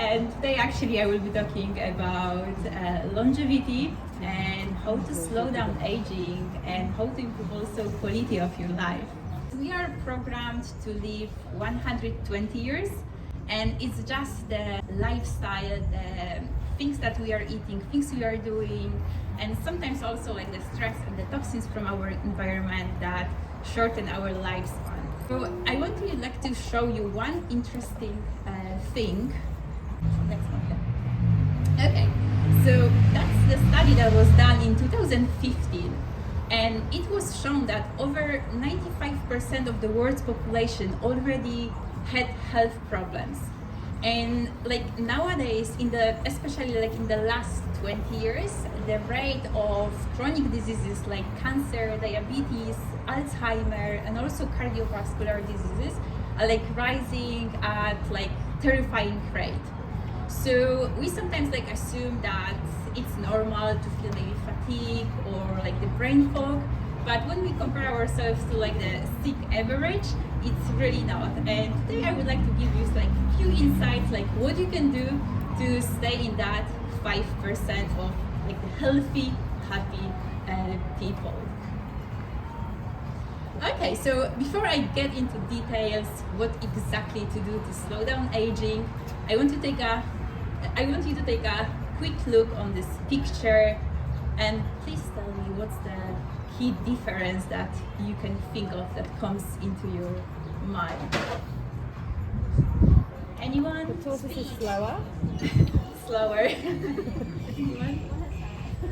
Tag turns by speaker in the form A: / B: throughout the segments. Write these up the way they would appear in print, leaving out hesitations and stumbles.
A: and today actually I will be talking about longevity and how to slow down aging and how to improve also quality of your life. We are programmed to live 120 years, and it's just the lifestyle, the things that we are eating, things we are doing, and sometimes also like the stress and the toxins from our environment that shorten our lifespan. So I want to like to show you one interesting thing. Next one. Okay, so that's the study that was done in 2015, and it was shown that over 95% of the world's population already had health problems. And like nowadays, especially like in the last 20 years, the rate of chronic diseases like cancer, diabetes, Alzheimer, and also cardiovascular diseases are like rising at like terrifying rate. So we sometimes like assume that it's normal to feel maybe fatigue or like the brain fog, but when we compare ourselves to like the sick average, it's really not. And today I would like to give you like a few insights, like what you can do to stay in that 5% of like the healthy, happy people. Okay, so before I get into details, what exactly to do to slow down aging, I want you to take a quick look on this picture, and please tell me what's the key difference that you can think of that comes into your mind. Anyone?
B: The tortoise is slower.
A: Slower. Anyone?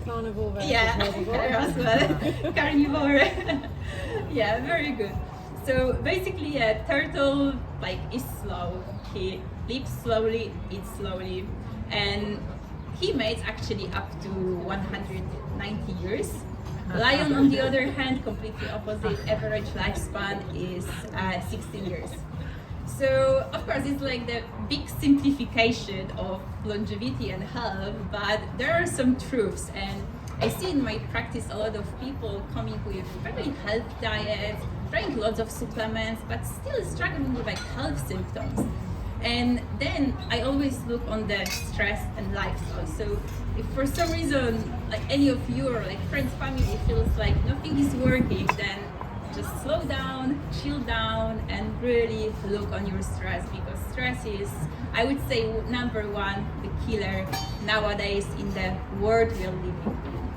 B: Carnivore versus
A: Herbivore. Carnivore. Yeah, very good. So basically, a turtle like is slow. He lives slowly, eats slowly, and he mates actually up to 190 years. Lion, on the other hand, completely opposite. Average lifespan is 16 years. So, of course, it's like the big simplification of longevity and health, but there are some truths, and I see in my practice a lot of people coming with very healthy diets, trying lots of supplements, but still struggling with like health symptoms. And then I always look on the stress and lifestyle. So if for some reason like any of you or like friends, family feels like nothing is working, then just slow down, chill down, and really look on your stress, because stress is, I would say, number one, the killer nowadays in the world we are living in.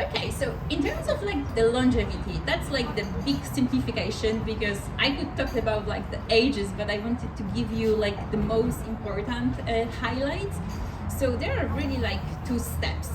A: Okay, so in terms of like the longevity, that's like the big simplification, because I could talk about like the ages, but I wanted to give you like the most important highlights. So there are really like two steps.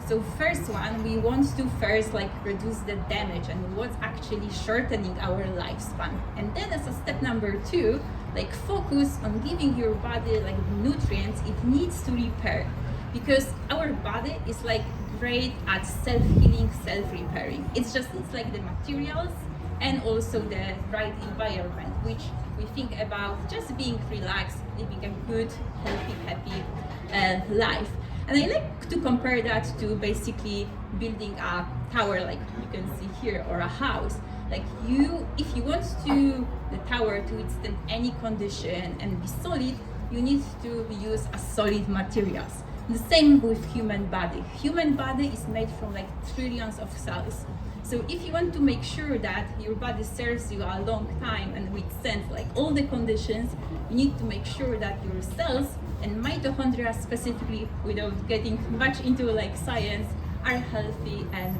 A: So first one, we want to first like reduce the damage and what's actually shortening our lifespan. And then as a step number two, like focus on giving your body like nutrients it needs to repair, because our body is like great at self-healing, self-repairing. It's like the materials and also the right environment, which we think about just being relaxed, living a good, healthy, happy life. And I like to compare that to basically building a tower, like you can see here, or a house. Like if you want the tower to withstand any condition and be solid, you need to use a solid materials. The same with human body. Human body is made from like trillions of cells. So if you want to make sure that your body serves you a long time and withstands like all the conditions, you need to make sure that your cells and mitochondria specifically, without getting much into like science, are healthy and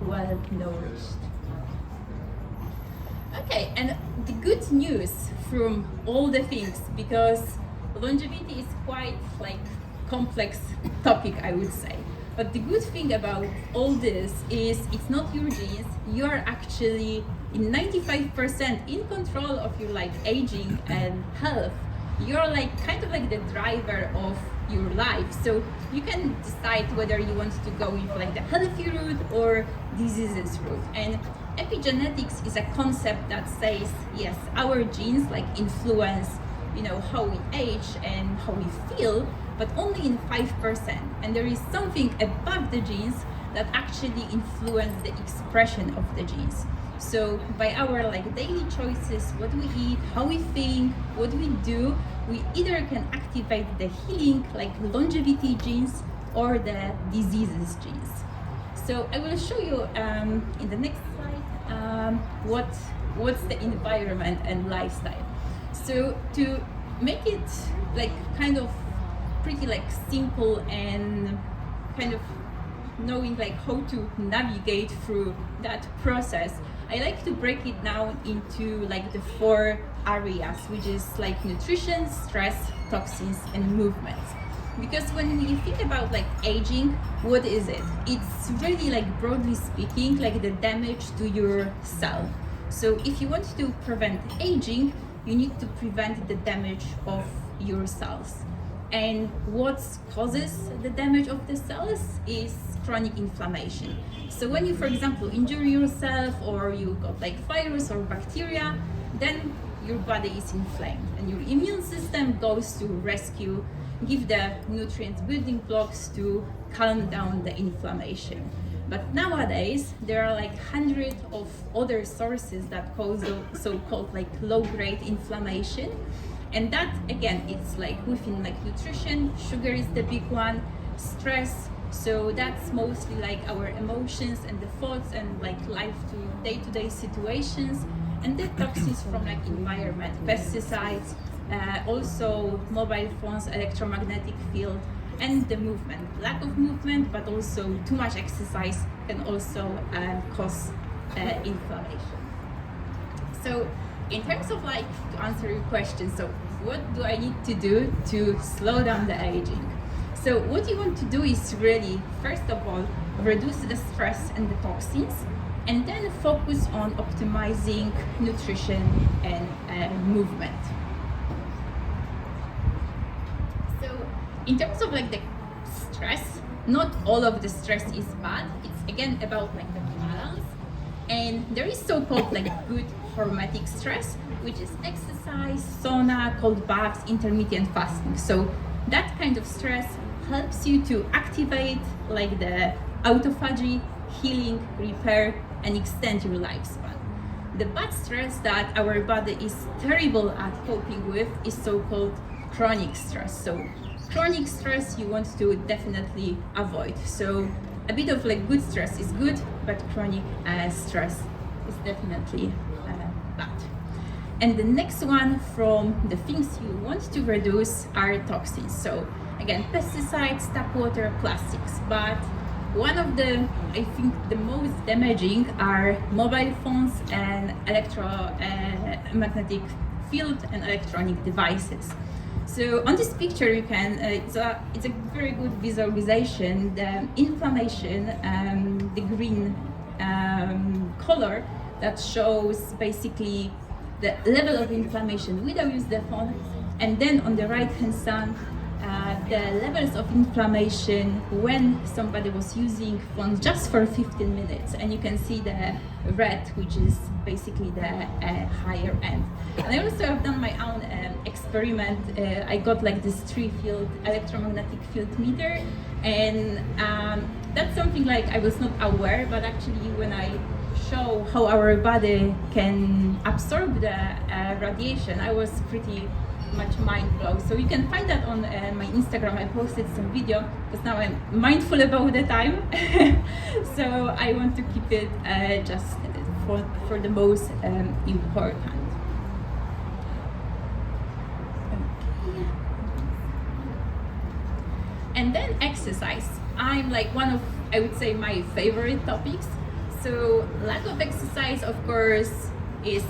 A: well nourished. Okay, and the good news from all the things, because longevity is quite like complex topic, I would say. But the good thing about all this is it's not your genes. You are actually in 95% in control of your like aging and health. You're like kind of like the driver of your life. So you can decide whether you want to go with like the healthy route or diseases route. And epigenetics is a concept that says, yes, our genes like influence, how we age and how we feel, but only in 5%. And there is something above the genes that actually influence the expression of the genes. So by our like daily choices, what we eat, how we think, what we do, we either can activate the healing, like longevity genes, or the diseases genes. So I will show you in the next slide what's the environment and lifestyle. So to make it like kind of pretty like simple and kind of knowing like how to navigate through that process, I like to break it down into like the 4 areas, which is like nutrition, stress, toxins, and movements. Because when you think about like aging, what is it? It's really like broadly speaking like the damage to your cell. So if you want to prevent aging, you need to prevent the damage of your cells. And what causes the damage of the cells is chronic inflammation. So when you, for example, injure yourself or you got like virus or bacteria, then your body is inflamed and your immune system goes to rescue, give the nutrient building blocks to calm down the inflammation. But nowadays there are like hundreds of other sources that cause so-called like low-grade inflammation. And that again, it's like within like nutrition, sugar is the big one, stress. So that's mostly like our emotions and the thoughts and like life to day-to-day situations. And the toxins from like environment, pesticides, also mobile phones, electromagnetic field, and the movement. Lack of movement, but also too much exercise can also cause inflammation. So in terms of like, to answer your question, so what do I need to do to slow down the aging? So what you want to do is really, first of all, reduce the stress and the toxins, and then focus on optimizing nutrition and movement. So in terms of like the stress, not all of the stress is bad. It's again about like the balance. And there is so-called like good hormetic stress, which is exercise, sauna, cold baths, intermittent fasting. So that kind of stress helps you to activate like the autophagy, healing, repair, and extend your lifespan. The bad stress that our body is terrible at coping with is so-called chronic stress. So chronic stress you want to definitely avoid. So a bit of like good stress is good, but chronic stress is definitely bad. And the next one from the things you want to reduce are toxins. So again, pesticides, tap water, plastics. But one of the, I think the most damaging are mobile phones and electromagnetic field and electronic devices. So on this picture you can, it's a very good visualization, the inflammation, the green color that shows basically the level of inflammation without using the phone, and then on the right hand side the levels of inflammation when somebody was using phone just for 15 minutes, and you can see the red, which is basically the higher end. And I also have done my own experiment. I got like this 3-field electromagnetic field meter, and that's something like I was not aware, but actually when I show how our body can absorb the radiation, I was pretty much mind blown. So you can find that on my Instagram. I posted some video because now I'm mindful about the time. So I want to keep it just for the most important. Okay. And then exercise. I'm like one of, I would say, my favorite topics. So lack of exercise, of course, is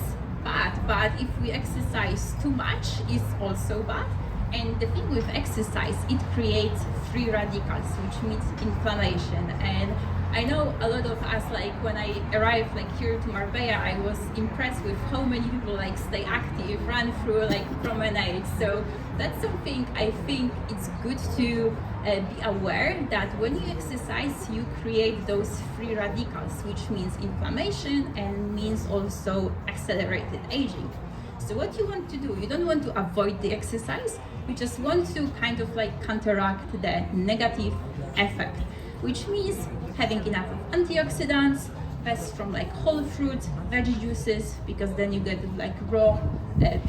A: bad, but if we exercise too much, it's also bad. And the thing with exercise, it creates free radicals, which means inflammation. And I know a lot of us, like when I arrived like here to Marbella, I was impressed with how many people like stay active, run through like promenades. So that's something I think it's good to be aware that when you exercise, you create those free radicals, which means inflammation and means also accelerated aging. So what you want to do, you don't want to avoid the exercise, you just want to kind of like counteract the negative effect, which means having enough of antioxidants, best from like whole fruits, veggie juices, because then you get like raw,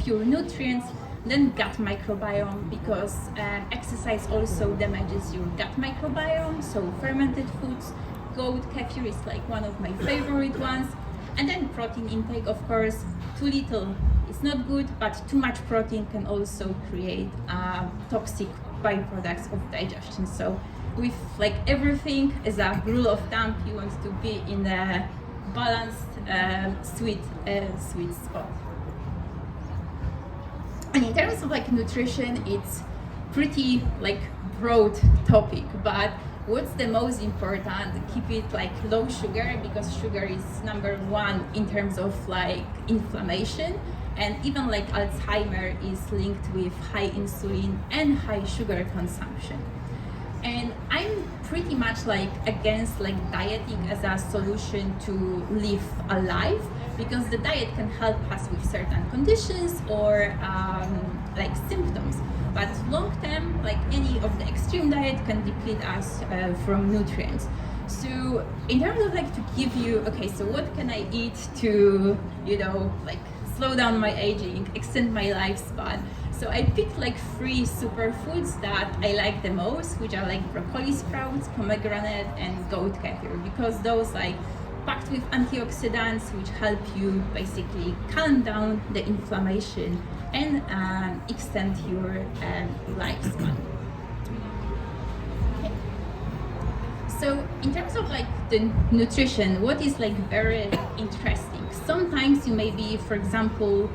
A: pure nutrients. Then gut microbiome, because exercise also damages your gut microbiome, so fermented foods. Goat kefir is like one of my favorite ones. And then protein intake, of course. Too little is not good, but too much protein can also create toxic byproducts of digestion. So with like everything as a rule of thumb, you want to be in a balanced, sweet spot. And in terms of like nutrition, it's pretty like broad topic, but what's the most important? Keep it like low sugar, because sugar is number one in terms of like inflammation, and even like Alzheimer is linked with high insulin and high sugar consumption. And I'm pretty much like against like dieting as a solution to live a life, because the diet can help us with certain conditions or like symptoms, but long term, like any of the extreme diet can deplete us from nutrients. So in terms of like to give you, okay, so what can I eat to, you know, like slow down my aging, extend my lifespan? So I picked like 3 superfoods that I like the most, which are like broccoli sprouts, pomegranate, and goat kefir, because those like packed with antioxidants, which help you basically calm down the inflammation and extend your lifespan. Okay. So in terms of like the nutrition, what is like very interesting, sometimes you may be, for example,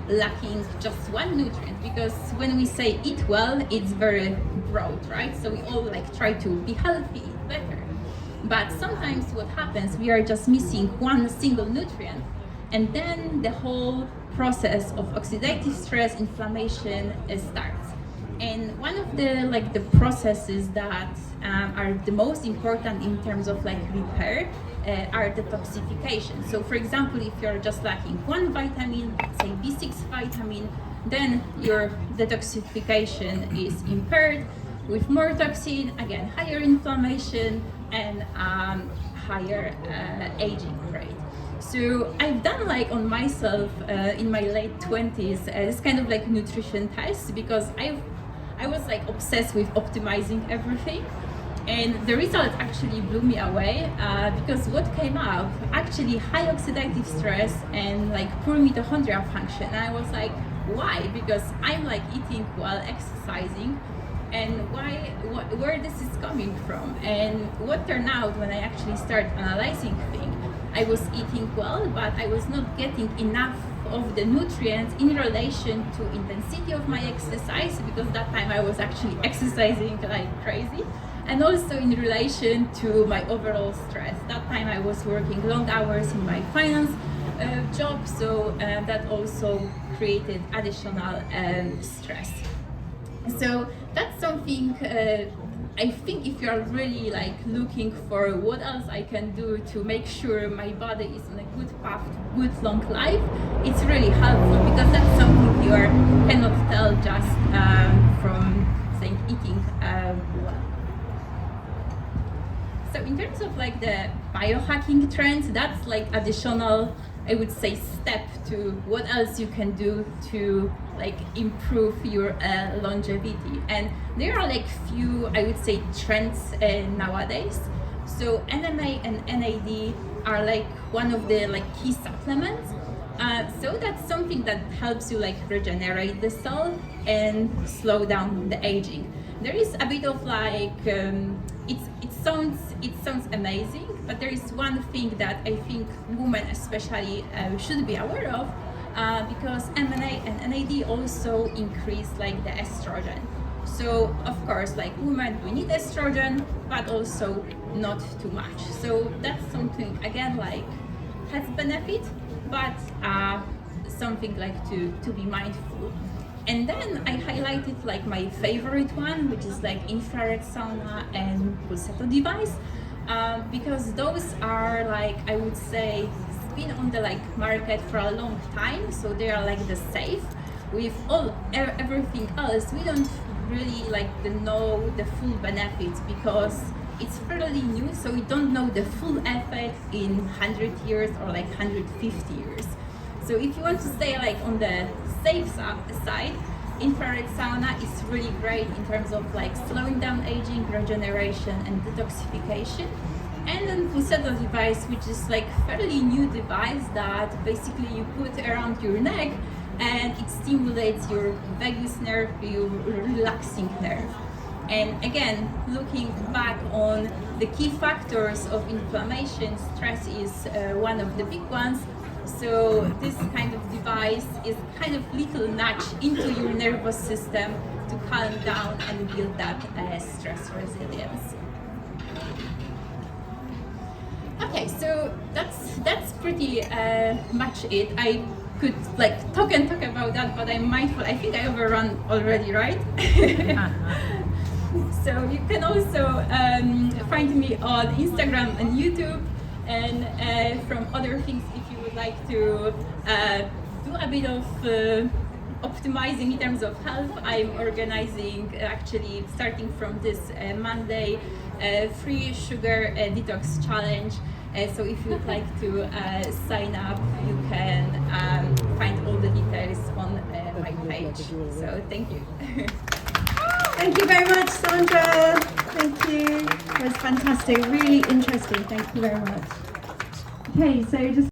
A: lacking just one nutrient, because when we say eat well, it's very broad, right? So we all like try to be healthy, eat better. But sometimes what happens, we are just missing one single nutrient, and then the whole process of oxidative stress, inflammation starts. And one of the processes that are the most important in terms of like repair are detoxification. So for example, if you're just lacking one vitamin, say B6 vitamin, then your detoxification is impaired with more toxin, again, higher inflammation and higher aging rate. So I've done like on myself in my late 20s this kind of like nutrition test, because I was like obsessed with optimizing everything, and the results actually blew me away because what came up, actually high oxidative stress and like poor mitochondrial function. And I was like, why? Because I'm like eating well, exercising, and where this is coming from. And what turned out when I actually started analyzing things, I was eating well, but I was not getting enough of the nutrients in relation to intensity of my exercise, because that time I was actually exercising like crazy, and also in relation to my overall stress. That time I was working long hours in my finance job, so that also created additional stress. So that's something I think if you're really like looking for what else I can do to make sure my body is on a good path to good long life, it's really helpful, because that's something you cannot tell just from saying eating well. So in terms of like the biohacking trends, that's like additional, I would say, step to what else you can do to like improve your longevity. And there are like few, I would say, trends nowadays. So NMA and NAD are like one of the like key supplements. So that's something that helps you like regenerate the cell and slow down the aging. There is a bit of like it sounds amazing, but there is one thing that I think women especially should be aware of, because NMA and NAD also increase like the estrogen. So of course, like women, we need estrogen, but also not too much. So that's something again like has benefit, but something like to be mindful. And then I highlighted like my favorite one, which is like infrared sauna and pulsato device, because those are like, I would say, been on the like market for a long time, so they are like the safe. With everything else, we don't really like know the full benefits, because it's fairly new, so we don't know the full effect in 100 years or like 150 years. So if you want to stay like on the safe side, infrared sauna is really great in terms of like slowing down aging, regeneration and detoxification. And then Pusetto device, which is like fairly new device that basically you put around your neck and it stimulates your vagus nerve, your relaxing nerve. And again, looking back on the key factors of inflammation, stress is one of the big ones. So this kind of device is kind of little nudge into your nervous system to calm down and build that stress resilience. Okay, so that's pretty much it. I could like talk about that, but I'm mindful. I think I overrun already, right? So you can also find me on Instagram and YouTube, and from other things, if you would like to do a bit of optimizing in terms of health, I'm organizing actually starting from this Monday free sugar detox challenge. So if you'd like to sign up, you can find all the details on my page. So thank you.
C: Thank you very much, Sandra. Thank you. It was fantastic, really interesting. Thank you very much. Okay, so just